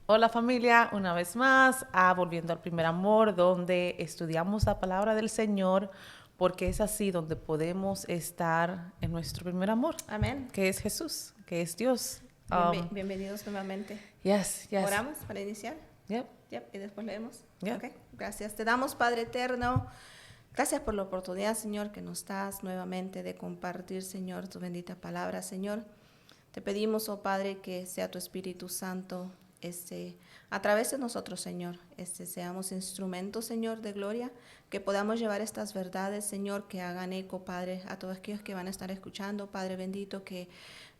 Hola familia, una vez más, Volviendo al Primer Amor, donde estudiamos la palabra del Señor, porque es así donde podemos estar en nuestro primer amor, Amén. que es Jesús, que es Dios. Um, Bienvenidos nuevamente. yes, Oramos para iniciar. yep, Yep, y después leemos. yep. Ok, gracias. Te damos, Padre eterno. Gracias por la oportunidad, Señor, que nos das nuevamente de compartir, Señor, tu bendita palabra, Señor. Te pedimos, oh Padre, que sea tu Espíritu Santo a través de nosotros, Señor, seamos instrumentos, Señor, de gloria, que podamos llevar estas verdades, Señor, que hagan eco, Padre, a todos aquellos que van a estar escuchando, Padre bendito, que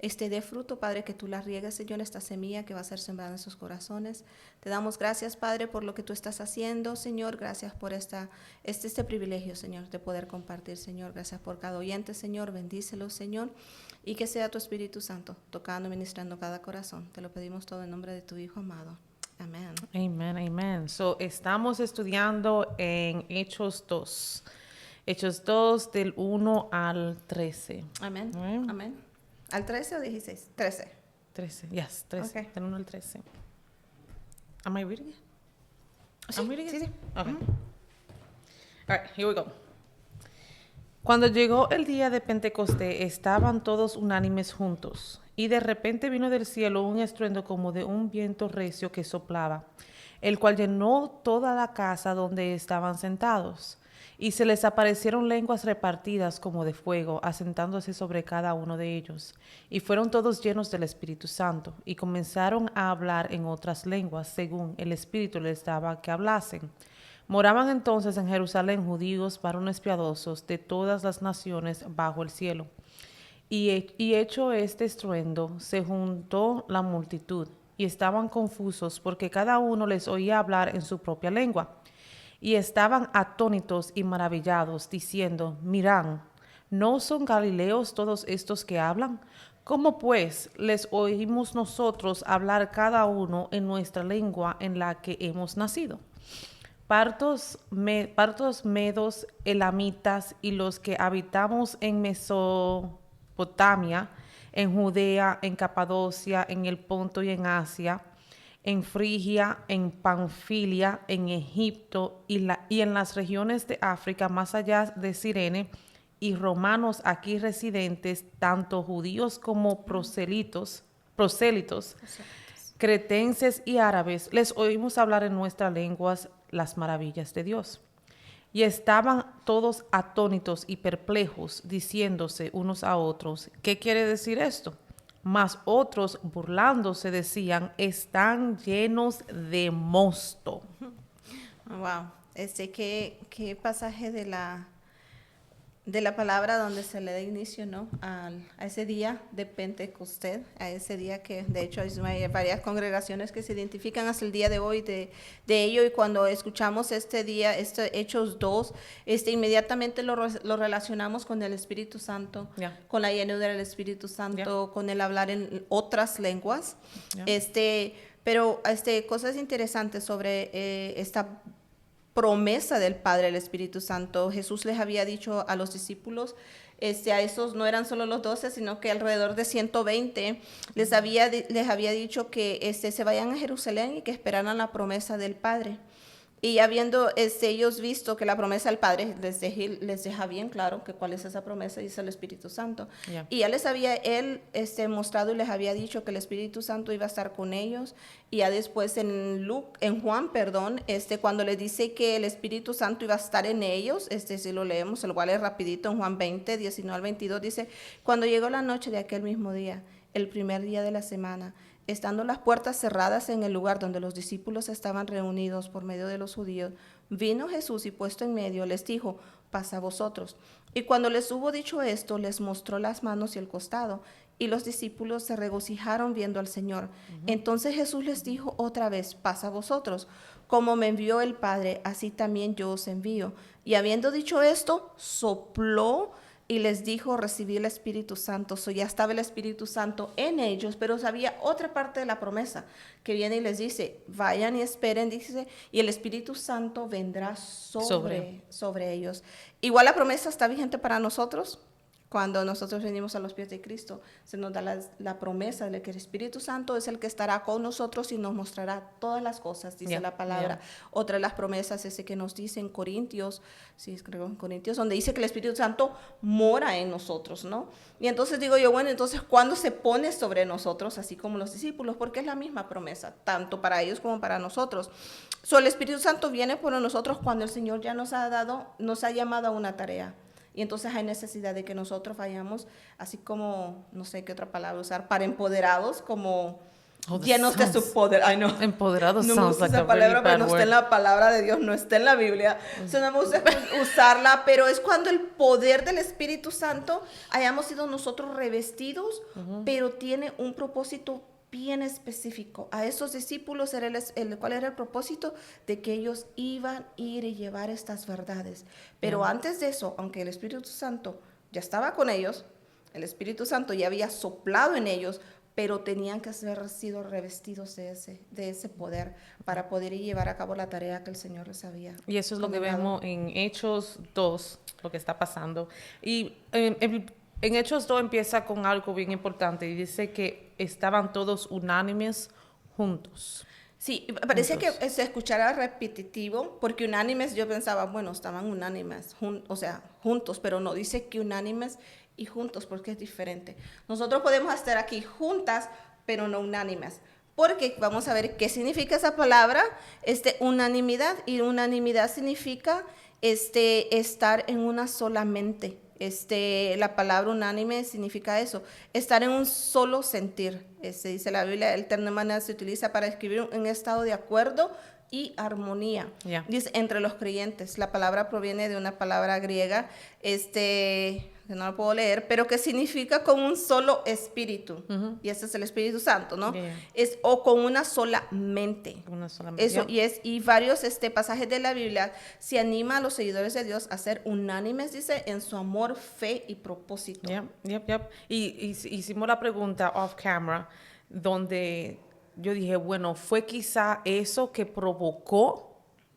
dé fruto, Padre, que tú la riegues, Señor, esta semilla que va a ser sembrada en sus corazones. Te damos gracias, Padre, por lo que tú estás haciendo, Señor, gracias por este privilegio, Señor, de poder compartir, Señor, gracias por cada oyente, Señor, bendícelo, Señor, y que sea tu Espíritu Santo tocando y ministrando cada corazón. Te lo pedimos todo en nombre de tu Hijo amado. Amén. Amen, amen. So, estamos estudiando en Hechos 2. Hechos 2 del 1 al 13. Amén. Right? Amén. ¿Al 13 o 16? 13. 13, yes, 13, Okay. del 1 al 13. Am I reading it? Sí, I'm reading it? sí, sí. Okay. All right, here we go. Cuando llegó el día de Pentecostés, estaban todos unánimes juntos, y de repente vino del cielo un estruendo como de un viento recio que soplaba, el cual llenó toda la casa donde estaban sentados. Y se les aparecieron lenguas repartidas como de fuego, asentándose sobre cada uno de ellos. Y fueron todos llenos del Espíritu Santo, y comenzaron a hablar en otras lenguas, según el Espíritu les daba que hablasen. Moraban entonces en Jerusalén judíos, varones piadosos de todas las naciones bajo el cielo. Y hecho este estruendo, se juntó la multitud, y estaban confusos, porque cada uno les oía hablar en su propia lengua. Y estaban atónitos y maravillados, diciendo: Mirad, ¿no son galileos todos estos que hablan? ¿Cómo pues les oímos nosotros hablar cada uno en nuestra lengua en la que hemos nacido? Partos, medos, elamitas y los que habitamos en Mesopotamia, en Judea, en Capadocia, en el Ponto y en Asia, en Frigia, en Panfilia, en Egipto y en las regiones de África más allá de Cirene, y romanos aquí residentes, tanto judíos como prosélitos, Prosélitos. cretenses y árabes, les oímos hablar en nuestras lenguas las maravillas de Dios. Y estaban todos atónitos y perplejos, diciéndose unos a otros: ¿qué quiere decir esto? Mas otros, burlándose, decían: están llenos de mosto. Wow. ¿Qué pasaje de la palabra donde se le da inicio, ¿no? A ese día de Pentecostés, a ese día que de hecho hay varias congregaciones que se identifican hasta el día de hoy de ello, y cuando escuchamos este día, Hechos 2, inmediatamente lo relacionamos con el Espíritu Santo, Yeah. con la llenura del Espíritu Santo, con el hablar en otras lenguas. Yeah. Pero cosas interesantes sobre esta promesa del Padre, el Espíritu Santo. Jesús les había dicho a los discípulos, a esos no eran solo los 12, sino que alrededor de 120 les había dicho que se vayan a Jerusalén y que esperaran la promesa del Padre. Y habiendo ellos visto que la promesa del Padre les deja bien claro que cuál es esa promesa, dice el Espíritu Santo. Yeah. Y ya les había él mostrado y les había dicho que el Espíritu Santo iba a estar con ellos. Y ya después en Juan, cuando les dice que el Espíritu Santo iba a estar en ellos, si lo leemos, se lo voy a leer rapidito, en Juan 20, 19 al 22, dice: cuando llegó la noche de aquel mismo día, el primer día de la semana, estando las puertas cerradas en el lugar donde los discípulos estaban reunidos por medio de los judíos, vino Jesús y puesto en medio les dijo: pasa vosotros. Y cuando les hubo dicho esto, les mostró las manos y el costado, y los discípulos se regocijaron viendo al Señor. Entonces Jesús les dijo otra vez: pasa vosotros. Como me envió el Padre, así también yo os envío. Y habiendo dicho esto, sopló y les dijo: recibí el Espíritu Santo. Ya estaba el Espíritu Santo en ellos, pero había otra parte de la promesa que viene y les dice: vayan y esperen, dice, y el Espíritu Santo vendrá sobre ellos. Igual la promesa está vigente para nosotros. Cuando nosotros venimos a los pies de Cristo, se nos da la promesa de que el Espíritu Santo es el que estará con nosotros y nos mostrará todas las cosas, dice la palabra. Otra de las promesas es que nos dice en Corintios, sí, creo en Corintios, donde dice que el Espíritu Santo mora en nosotros, ¿no? Y entonces digo yo, bueno, entonces, ¿cuándo se pone sobre nosotros, así como los discípulos? Porque es la misma promesa, tanto para ellos como para nosotros. El Espíritu Santo viene por nosotros cuando el Señor ya nos ha llamado a una tarea. Y entonces hay necesidad de que nosotros vayamos, así como, no sé qué otra palabra usar, para empoderados, como llenos de su poder. Ay, no. Empoderados no me gusta esa palabra, pero no está en la palabra de Dios, no está en la Biblia. So, no me gusta usarla, pero es cuando el poder del Espíritu Santo hayamos sido nosotros revestidos, pero tiene un propósito bien específico. A esos discípulos ¿cuál era el propósito? De que ellos iban a ir y llevar estas verdades. Pero antes de eso, aunque el Espíritu Santo ya estaba con ellos, el Espíritu Santo ya había soplado en ellos, pero tenían que haber sido revestidos de ese poder para poder ir llevar a cabo la tarea que el Señor les había. Y eso es lo que vemos en Hechos 2, lo que está pasando. Y en Hechos 2 empieza con algo bien importante y dice que estaban todos unánimes juntos. Sí, parecía que se escuchara repetitivo, porque unánimes yo pensaba, bueno, estaban unánimes, juntos, pero no, dice que unánimes y juntos, porque es diferente. Nosotros podemos estar aquí juntas, pero no unánimes, porque vamos a ver qué significa esa palabra, unanimidad, y unanimidad significa estar en una sola mente. La palabra unánime significa eso, estar en un solo sentir. Dice la Biblia, el término se utiliza para describir un estado de acuerdo y armonía. Dice, entre los creyentes. La palabra proviene de una palabra griega, que no la puedo leer, pero que significa con un solo espíritu. Y ese es el Espíritu Santo, ¿no? O con una sola mente. Eso, y varios varios pasajes de la Biblia se anima a los seguidores de Dios a ser unánimes, dice, en su amor, fe y propósito. Y hicimos la pregunta off camera, donde yo dije, bueno, ¿fue quizá eso que provocó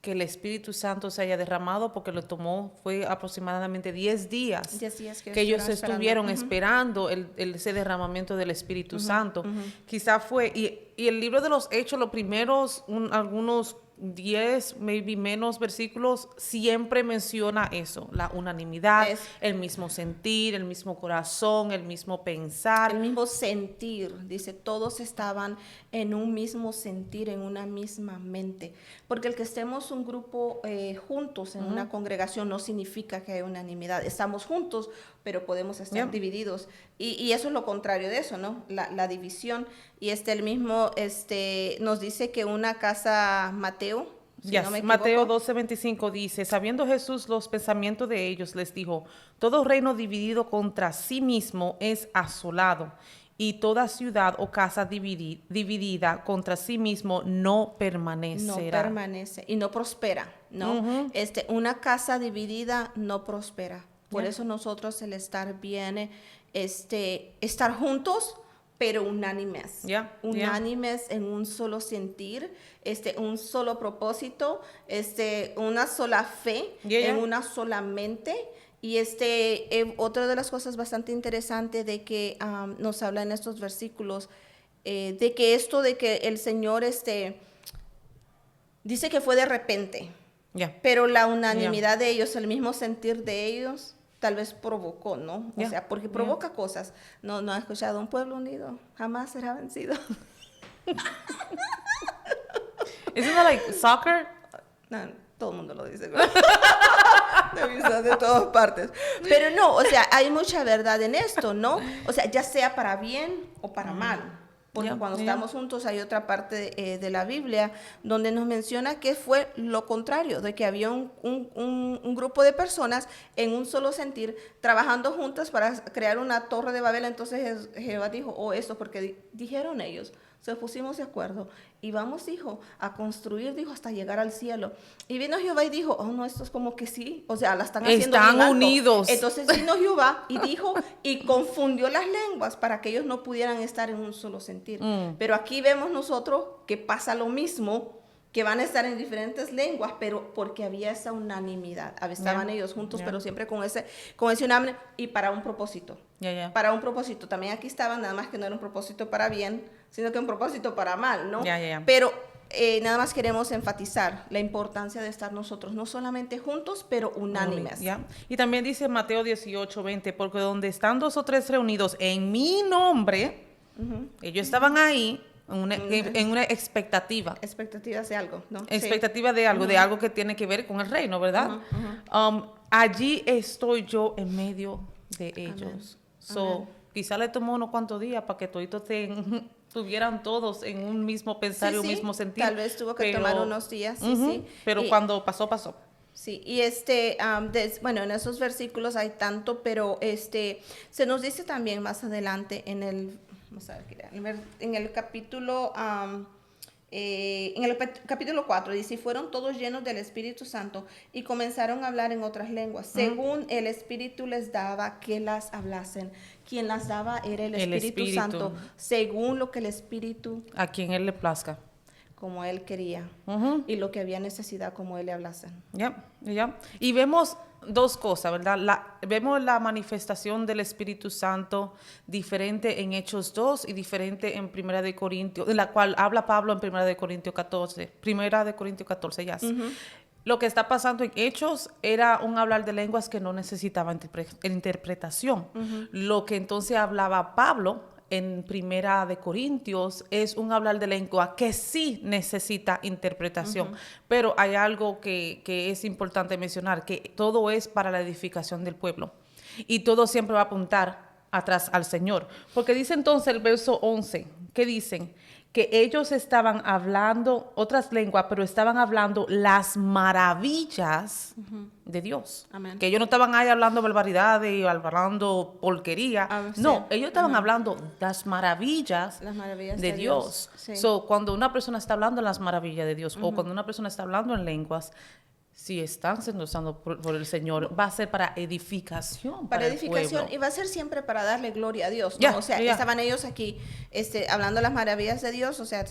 que el Espíritu Santo se haya derramado? Porque lo tomó, fue aproximadamente 10 días que ellos estuvieron esperando ese derramamiento del Espíritu Santo. Quizá fue, y el libro de los Hechos, los primeros, algunos 10, maybe menos versículos, siempre menciona eso, la unanimidad, el mismo sentir, el mismo corazón, el mismo pensar. El mismo sentir, dice, todos estaban en un mismo sentir, en una misma mente. Porque el que estemos un grupo juntos en una congregación no significa que haya unanimidad. Estamos juntos, pero podemos estar divididos. Y eso es lo contrario de eso, ¿no? La división. Y el mismo nos dice que una casa, Mateo, Mateo 12:25 dice, sabiendo Jesús los pensamientos de ellos, les dijo, todo reino dividido contra sí mismo es asolado, y toda ciudad o casa dividida contra sí mismo no permanecerá. No permanece y no prospera, ¿no? Una casa dividida no prospera. Por eso nosotros el estar bien, estar juntos, pero unánimes. Unánimes en un solo sentir, un solo propósito, una sola fe, en una sola mente. Y otra de las cosas bastante interesantes de que nos habla en estos versículos, de que el Señor dice que fue de repente, pero la unanimidad de ellos, el mismo sentir de ellos, tal vez provocó, ¿no? O sea, porque provoca cosas. ¿No ha escuchado? Un pueblo unido jamás será vencido. Isn't that like soccer? No, todo el mundo lo dice, ¿verdad? De todas partes. Pero no, o sea, hay mucha verdad en esto, ¿no? O sea, ya sea para bien o para mal. Porque cuando estamos juntos hay otra parte de la Biblia donde nos menciona que fue lo contrario, de que había un grupo de personas en un solo sentir, trabajando juntas para crear una torre de Babel. Entonces Jehová dijo, esto, porque dijeron ellos, se pusimos de acuerdo y vamos, dijo, a construir, dijo, hasta llegar al cielo. Y vino Jehová y dijo, no, esto es como que sí, o sea, la están haciendo bien alto. Están unidos. Entonces vino Jehová y dijo, y confundió las lenguas para que ellos no pudieran estar en un solo sentir. Pero aquí vemos nosotros que pasa lo mismo, que van a estar en diferentes lenguas, pero porque había esa unanimidad. Estaban ellos juntos, pero siempre con ese unánime y para un propósito. Para un propósito. También aquí estaban, nada más que no era un propósito para bien, sino que un propósito para mal, ¿no? Pero nada más queremos enfatizar la importancia de estar nosotros, no solamente juntos, pero unánimes. Y también dice Mateo 18:20, porque donde están 2 o 3 reunidos en mi nombre, ellos estaban ahí, en una expectativa. Expectativas de algo, ¿no? Expectativa de algo, de algo que tiene que ver con el reino, ¿verdad? Allí estoy yo en medio de ellos. Quizá le tomó unos cuantos días para que toditos tuvieran todos en un mismo pensar y un mismo sentir. Tal vez tuvo que tomar unos días, Pero cuando pasó, pasó. Sí, y bueno, en esos versículos hay tanto, pero se nos dice también más adelante en el capítulo, capítulo 4, dice, y fueron todos llenos del Espíritu Santo y comenzaron a hablar en otras lenguas, según el Espíritu les daba que las hablasen. Quien las daba era el Espíritu Santo, según lo que el Espíritu... A quien Él le plazca. Como Él quería, y lo que había necesidad, como Él le hablasen. Y vemos dos cosas, ¿verdad? Vemos la manifestación del Espíritu Santo diferente en Hechos 2 y diferente en Primera de Corintios, de la cual habla Pablo en Primera de Corintios 14. Primera de Corintios 14, Lo que está pasando en Hechos era un hablar de lenguas que no necesitaba interpretación. Lo que entonces hablaba Pablo en Primera de Corintios es un hablar de lengua que sí necesita interpretación, pero hay algo que es importante mencionar, que todo es para la edificación del pueblo y todo siempre va a apuntar atrás al Señor, porque dice entonces el verso 11, ¿qué dicen? Que ellos estaban hablando otras lenguas, pero estaban hablando las maravillas de Dios. Amén. Que ellos no estaban ahí hablando barbaridades y hablando porquería. No, ellos estaban hablando las maravillas de Dios. Sí. Cuando una persona está hablando las maravillas de Dios o cuando una persona está hablando en lenguas, si están siendo usados por el Señor, va a ser para edificación. Para edificación, y va a ser siempre para darle gloria a Dios, ¿no? Estaban ellos aquí hablando las maravillas de Dios, o sea,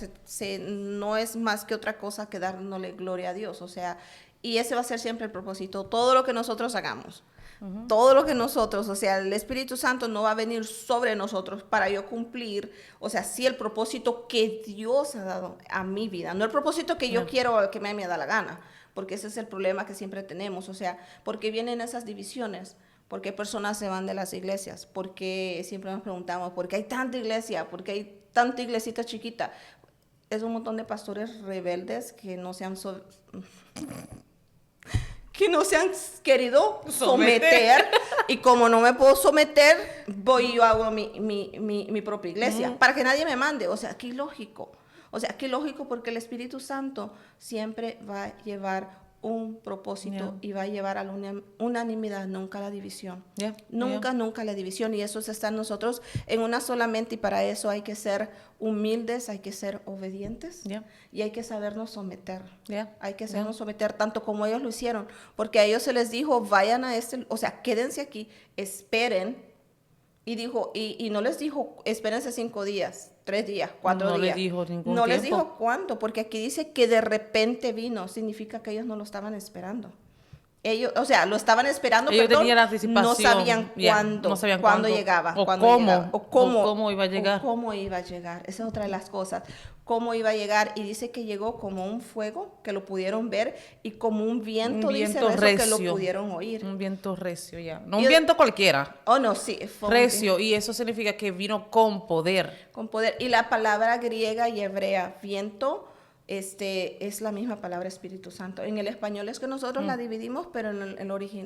no es más que otra cosa que dándole gloria a Dios, o sea, y ese va a ser siempre el propósito. Todo lo que nosotros hagamos, todo lo que nosotros, o sea, el Espíritu Santo no va a venir sobre nosotros para yo cumplir, o sea, sí el propósito que Dios ha dado a mi vida, no el propósito que yo quiero que me da la gana. Porque ese es el problema que siempre tenemos, o sea, porque vienen esas divisiones, porque personas se van de las iglesias, porque siempre nos preguntamos, ¿por qué hay tanta iglesia? ¿Por qué hay tanta iglesita chiquita? Es un montón de pastores rebeldes que no se han querido someter, y como no me puedo someter, voy y yo hago mi propia iglesia, para que nadie me mande, o sea, qué ilógico. O sea, qué lógico, porque el Espíritu Santo siempre va a llevar un propósito y va a llevar a la unanimidad, nunca a la división. Nunca la división. Y eso está en nosotros en una sola mente, y para eso hay que ser humildes, hay que ser obedientes y hay que sabernos someter. Hay que sabernos someter tanto como ellos lo hicieron, porque a ellos se les dijo, vayan a o sea, quédense aquí, esperen. Y dijo, y no les dijo, espérense 5 días, 3 días, 4 días. No les dijo ningún tiempo. No les dijo cuánto, porque aquí dice que de repente vino, significa que ellos no lo estaban esperando. Ellos, o sea, lo estaban esperando, ellos perdón, tenían la anticipación, no sabían cuándo, cuándo llegaba, o cómo iba a llegar. O cómo iba a llegar, esa es otra de las cosas, cómo iba a llegar, y dice que llegó como un fuego, que lo pudieron ver, y como un viento dice recio, que lo pudieron oír. Un viento recio, no un viento cualquiera. Oh, no, sí. Recio, y eso significa que vino con poder. Con poder, y la palabra griega y hebrea, viento, es la misma palabra Espíritu Santo. En el español es que nosotros la dividimos, pero en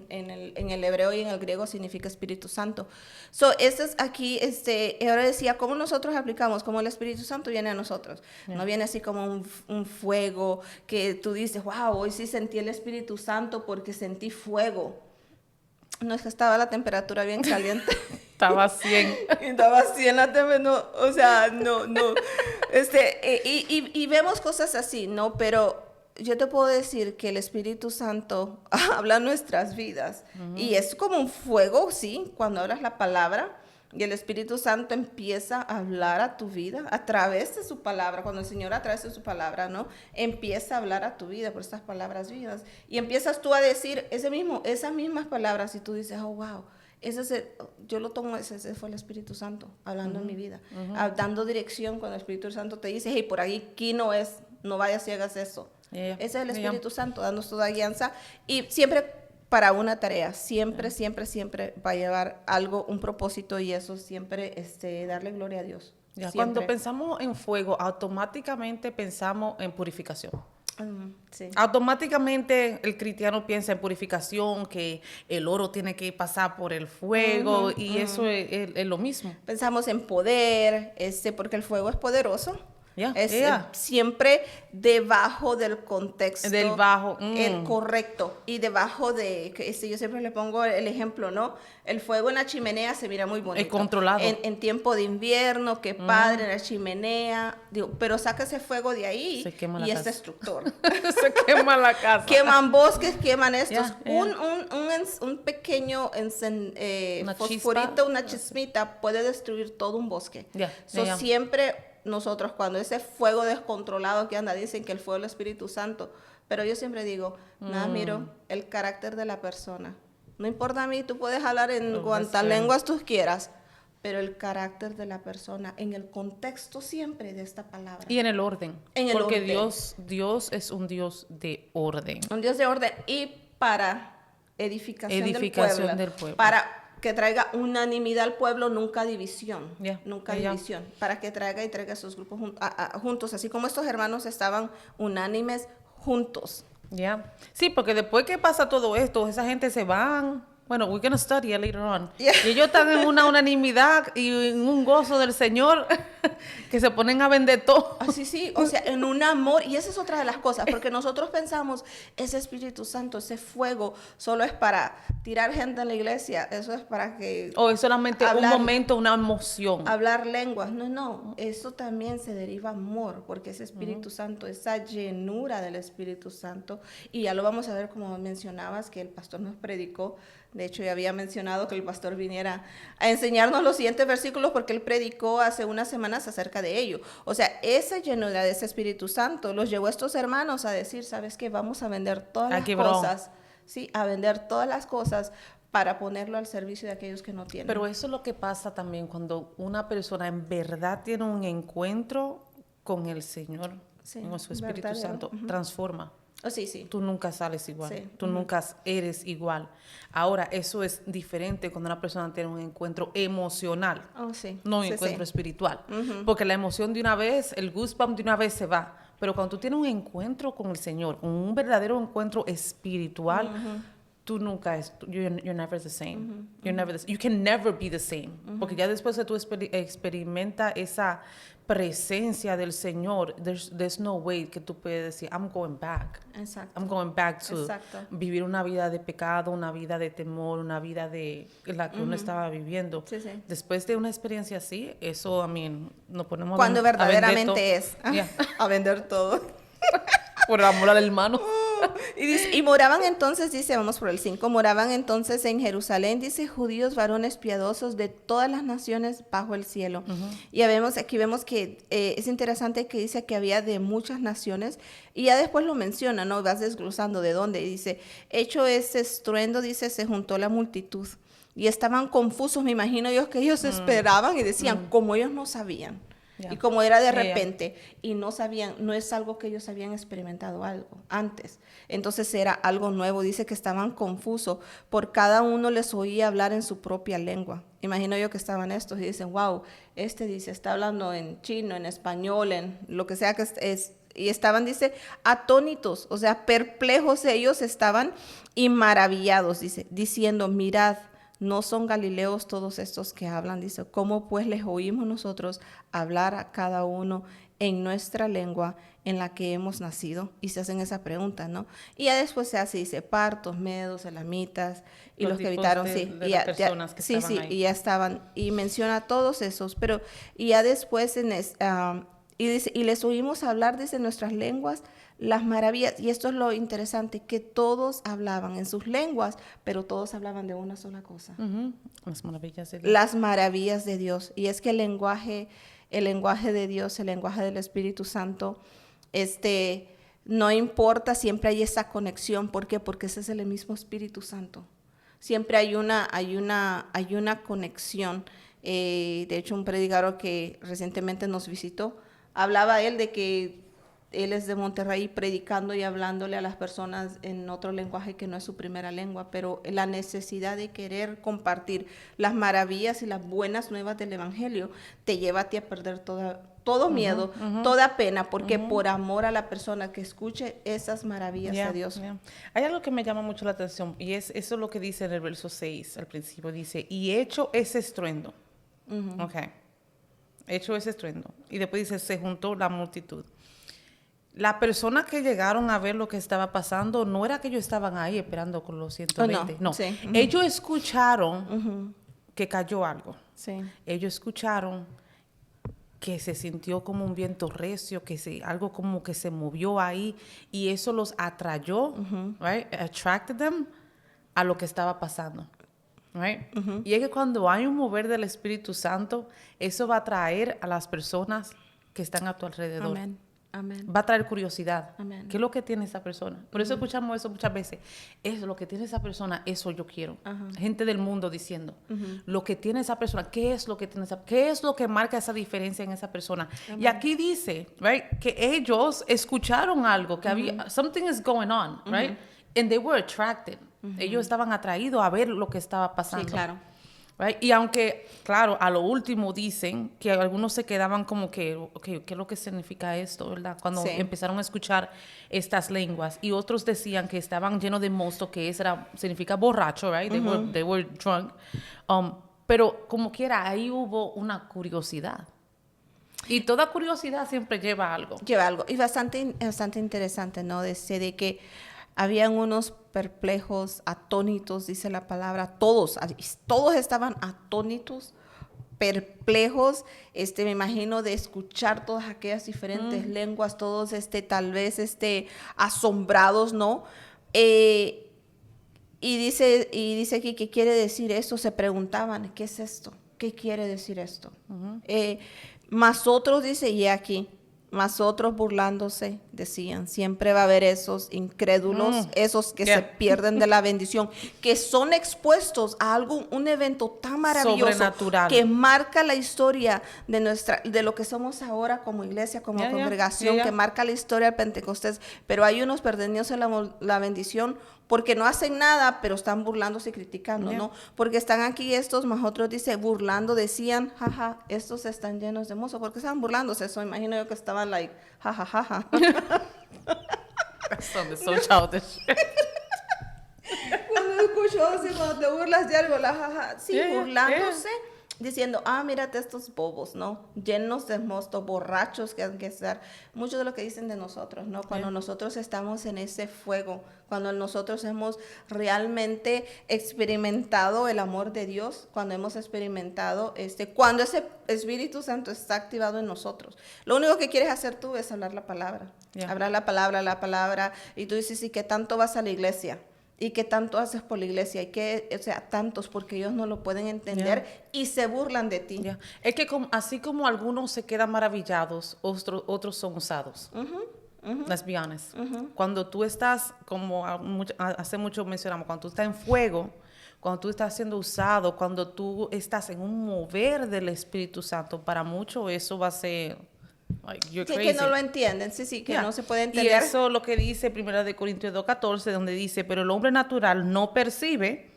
el hebreo y en el griego significa Espíritu Santo. Esto es aquí, ahora decía, ¿cómo nosotros aplicamos? Como el Espíritu Santo viene a nosotros. No viene así como un fuego que tú dices, wow, hoy sí sentí el Espíritu Santo porque sentí fuego. No, es que estaba la temperatura bien caliente. Estaba 100. Estaba 100 la temperatura, no, o sea, no. Y vemos cosas así, ¿no? Pero yo te puedo decir que el Espíritu Santo habla en nuestras vidas. Y es como un fuego, sí, cuando hablas la palabra, y el Espíritu Santo empieza a hablar a tu vida a través de su palabra. Cuando el Señor a través de su palabra, ¿no? Empieza a hablar a tu vida por estas palabras vivas. Y empiezas tú a decir esas mismas palabras y tú dices, oh, wow. Yo lo tomo, ese fue el Espíritu Santo hablando en mi vida, dando dirección cuando el Espíritu Santo te dice, hey, por aquí no es, no vayas y hagas eso. Ese es el Espíritu Santo dándonos toda guianza y siempre para una tarea, siempre va a llevar algo, un propósito y eso siempre darle gloria a Dios. Cuando pensamos en fuego, automáticamente pensamos en purificación. Sí. Automáticamente el cristiano piensa en purificación, que el oro tiene que pasar por el fuego y eso es lo mismo. Pensamos en poder, porque el fuego es poderoso. Yeah. Siempre debajo del contexto el correcto y debajo de yo siempre le pongo el ejemplo, ¿no? El fuego en la chimenea se mira muy bonito, es controlado en tiempo de invierno, qué padre en la chimenea, pero saca ese fuego de ahí y es destructor. Se quema la casa, queman bosques, queman estos. Un pequeño fosforito, una chismita puede destruir todo un bosque. Siempre nosotros cuando ese fuego descontrolado que anda, dicen que el fuego del Espíritu Santo, pero yo siempre digo, nada, miro el carácter de la persona. No importa a mí, tú puedes hablar en cuantas lenguas tú quieras, pero el carácter de la persona, en el contexto siempre de esta palabra. Y en el orden. Porque Dios es un Dios de orden. Un Dios de orden y para edificación del pueblo. Para que traiga unanimidad al pueblo, nunca división. División. Para que traiga esos grupos juntos, así como estos hermanos estaban unánimes juntos. Sí, porque después que pasa todo esto, esa gente se van. Bueno, we're going to study it later on. Y ellos están en una unanimidad y en un gozo del Señor que se ponen a vender todo. Sí, o sea, en un amor. Y esa es otra de las cosas, porque nosotros pensamos, ese Espíritu Santo, ese fuego, solo es para tirar gente en la iglesia. Eso es para que... O es solamente un momento, una emoción. Hablar lenguas. No. Eso también se deriva amor, porque ese Espíritu Santo, esa llenura del Espíritu Santo, y ya lo vamos a ver como mencionabas, que el pastor nos predicó. De hecho, ya había mencionado que el pastor viniera a enseñarnos los siguientes versículos porque él predicó hace unas semanas acerca de ello. O sea, esa llenura de ese Espíritu Santo los llevó a estos hermanos a decir, ¿sabes qué? Vamos a vender todas las cosas. Sí, a vender todas las cosas para ponerlo al servicio de aquellos que no tienen. Pero eso es lo que pasa también cuando una persona en verdad tiene un encuentro con el Señor, con su Espíritu Santo, transforma. Sí. Tú nunca sales igual, tú nunca eres igual. Ahora, eso es diferente cuando una persona tiene un encuentro emocional, no un encuentro espiritual. Porque la emoción de una vez, el goosebump de una vez se va. Pero cuando tú tienes un encuentro con el Señor, un verdadero encuentro espiritual, tú nunca you're never the same. You can never be the same. Porque ya después de tú experimentas esa presencia del Señor, there's no way que tú puedes decir, I'm going back. Exacto. I'm going back to vivir una vida de pecado, una vida de temor, una vida de la que uno estaba viviviendo. Después de una experiencia así, eso, nos ponemos cuando verdaderamente es a vender todo. Por el amor al hermano. Y moraban entonces, dice, vamos por el 5, moraban entonces en Jerusalén, dice, judíos, varones piadosos de todas las naciones bajo el cielo. Y aquí vemos que es interesante que dice que había de muchas naciones, y ya después lo menciona, ¿no? Vas desglosando de dónde, y dice, hecho ese estruendo, dice, se juntó la multitud, y estaban confusos, me imagino yo que ellos esperaban y decían, como ellos no sabían. Y como era de repente y no sabían, no es algo que ellos habían experimentado algo antes, entonces era algo nuevo. Dice que estaban confusos, por cada uno les oía hablar en su propia lengua. Imagino yo que estaban estos y dicen, wow, dice, está hablando en chino, en español, en lo que sea que es. Y estaban, dice, atónitos, o sea, perplejos ellos estaban y maravillados, dice, diciendo, mirad, ¿no son galileos todos estos que hablan? Dice, ¿cómo pues les oímos nosotros hablar a cada uno en nuestra lengua en la que hemos nacido? Y se hacen esa pregunta, ¿no? Y ya después se hace, dice, partos, medos, elamitas, y los que habitaron, y ya estaban, y menciona todos esos, pero y ya después Y dice, y les oímos hablar desde nuestras lenguas las maravillas. Y esto es lo interesante, que todos hablaban en sus lenguas, pero todos hablaban de una sola cosa. Ujú. Las maravillas de Dios. Las maravillas de Dios. Y es que el lenguaje de Dios, el lenguaje del Espíritu Santo, no importa, siempre hay esa conexión. ¿Por qué? Porque ese es el mismo Espíritu Santo. Siempre hay una conexión. De hecho, un predicador que recientemente nos visitó, hablaba él de que él es de Monterrey predicando y hablándole a las personas en otro lenguaje que no es su primera lengua, pero la necesidad de querer compartir las maravillas y las buenas nuevas del Evangelio te lleva a ti a perder todo miedo, toda pena, porque por amor a la persona que escuche esas maravillas de Dios. Hay algo que me llama mucho la atención y eso es lo que dice en el verso 6 al principio. Dice, y hecho ese estruendo. Ok. Hecho ese estruendo. Y después dice, se juntó la multitud. La persona que llegaron a ver lo que estaba pasando, no era que ellos estaban ahí esperando con los 120. No. Sí. Ellos escucharon que cayó algo. Sí. Ellos escucharon que se sintió como un viento recio, algo como que se movió ahí y eso los atrayó, right? Attracted them a lo que estaba pasando. Right? Y es que cuando hay un mover del Espíritu Santo, eso va a atraer a las personas que están a tu alrededor. Amén. Amén. Va a traer curiosidad. Amén. ¿Qué es lo que tiene esa persona? Por eso escuchamos eso muchas veces. Eso, lo que tiene esa persona, eso yo quiero. Gente del mundo diciendo, lo que tiene esa persona, ¿qué es lo que tiene qué es lo que marca esa diferencia en esa persona? Amén. Y aquí dice, right, que ellos escucharon algo, que había, something is going on, right? And they were attracted. Ellos estaban atraídos a ver lo que estaba pasando. Sí, claro. Right? Y aunque, claro, a lo último dicen que algunos se quedaban como que, okay, ¿qué es lo que significa esto, verdad? Cuando empezaron a escuchar estas lenguas. Y otros decían que estaban llenos de mosto, que significa borracho, right? They were drunk. Pero como quiera, ahí hubo una curiosidad. Y toda curiosidad siempre lleva algo. Lleva algo. Y bastante interesante, ¿no? De que habían unos perplejos, atónitos, dice la palabra, todos estaban atónitos, perplejos, me imagino de escuchar todas aquellas diferentes lenguas, todos tal vez asombrados, ¿no? Y dice aquí, ¿qué quiere decir esto? Se preguntaban, ¿qué es esto? ¿Qué quiere decir esto? Más otros, dice, y aquí, más otros burlándose, decían, siempre va a haber esos incrédulos, esos que se pierden de la bendición, que son expuestos a un evento tan maravilloso, sobrenatural, que marca la historia de lo que somos ahora como iglesia, como congregación, que marca la historia del Pentecostés, pero hay unos perdidos en la bendición porque no hacen nada, pero están burlándose y criticando, ¿no? Porque están aquí estos, más otros dice, burlando, decían, jaja, estos están llenos de mozo. ¿Por qué estaban burlándose? Eso imagino yo que estaban like, jajajaja. So childish. Cuando escucho así, cuando te burlas de algo, la jaja, sí, burlándose. Diciendo, mírate estos bobos, ¿no? Llenos de mosto, borrachos que han que estar. Mucho de lo que dicen de nosotros, ¿no? Cuando nosotros estamos en ese fuego, cuando nosotros hemos realmente experimentado el amor de Dios, cuando hemos experimentado, cuando ese Espíritu Santo está activado en nosotros. Lo único que quieres hacer tú es hablar la palabra. Hablar la palabra. Y tú dices, ¿y qué tanto vas a la iglesia? ¿Y qué tanto haces por la iglesia? Tantos, porque ellos no lo pueden entender y se burlan de ti. Es que así como algunos se quedan maravillados, otros son usados. Let's be honest. Cuando tú estás, como hace mucho mencionamos, cuando tú estás en fuego, cuando tú estás siendo usado, cuando tú estás en un mover del Espíritu Santo, para muchos eso va a ser... Like, you're crazy. Que no lo entienden, que no se puede entender. Y eso es lo que dice 1 Corintios 2:14, donde dice, pero el hombre natural no percibe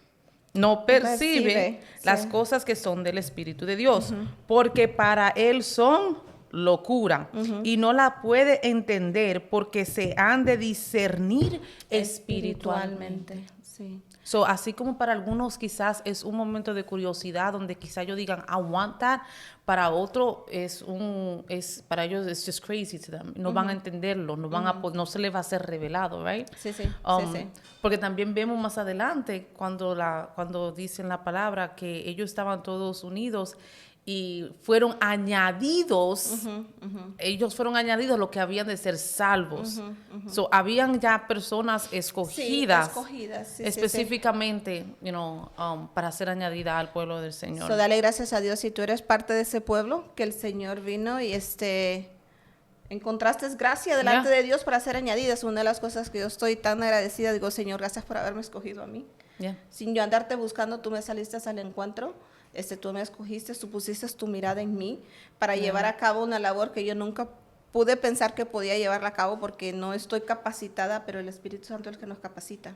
las cosas que son del Espíritu de Dios, porque para él son locura y no la puede entender porque se han de discernir espiritualmente. Sí. So, así como para algunos quizás es un momento de curiosidad donde quizás ellos digan I want that, para otro para ellos es just crazy to them. No van a entenderlo, no se les va a ser revelado, right? Sí. Porque también vemos más adelante cuando dicen la palabra que ellos estaban todos unidos y fueron añadidos, ellos fueron añadidos a lo que habían de ser salvos. So, habían ya personas escogidas, sí, específicamente, para ser añadidas al pueblo del Señor. So, dale gracias a Dios si tú eres parte de ese pueblo, que el Señor vino y encontraste gracia delante de Dios para ser añadidas. Una de las cosas que yo estoy tan agradecida, digo, Señor, gracias por haberme escogido a mí. Sin yo andarte buscando, tú me saliste al encuentro, tú me escogiste, tú pusiste tu mirada en mí para llevar a cabo una labor que yo nunca pude pensar que podía llevarla a cabo porque no estoy capacitada, pero el Espíritu Santo es el que nos capacita.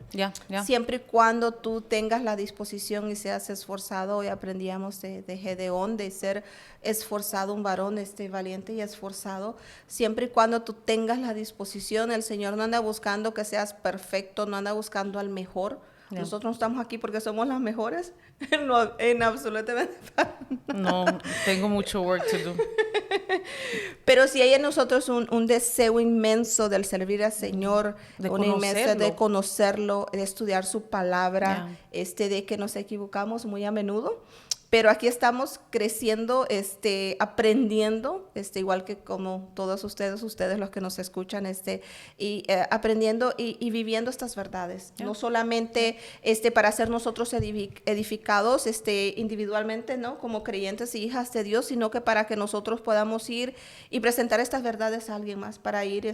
Siempre y cuando tú tengas la disposición y seas esforzado. Hoy aprendíamos de Gedeón, de ser esforzado, un varón valiente y esforzado. Siempre y cuando tú tengas la disposición, el Señor no anda buscando que seas perfecto, no anda buscando al mejor. Nosotros no estamos aquí porque somos las mejores, en absolutamente. No, tengo mucho work to do. Pero si hay en nosotros un deseo inmenso del servir al Señor, inmenso de conocerlo, de estudiar su palabra, de que nos equivocamos muy a menudo. Pero aquí estamos creciendo, aprendiendo, igual que como todos ustedes los que nos escuchan, aprendiendo y viviendo estas verdades. No solamente para ser nosotros edificados individualmente, ¿no? Como creyentes y hijas de Dios, sino que para que nosotros podamos ir y presentar estas verdades a alguien más, para ir a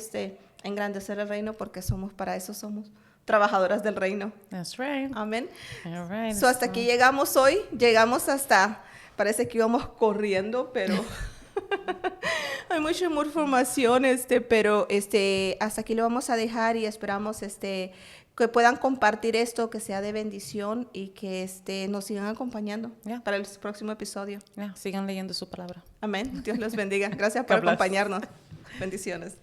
engrandecer el reino, porque para eso somos trabajadoras del reino. That's right. Amén. All right. So, hasta aquí llegamos hoy. Llegamos hasta, parece que íbamos corriendo, pero hay mucha información, pero hasta aquí lo vamos a dejar y esperamos que puedan compartir esto, que sea de bendición y que nos sigan acompañando para el próximo episodio. Sigan leyendo su palabra. Amén. Dios los bendiga. Gracias por acompañarnos. Bendiciones.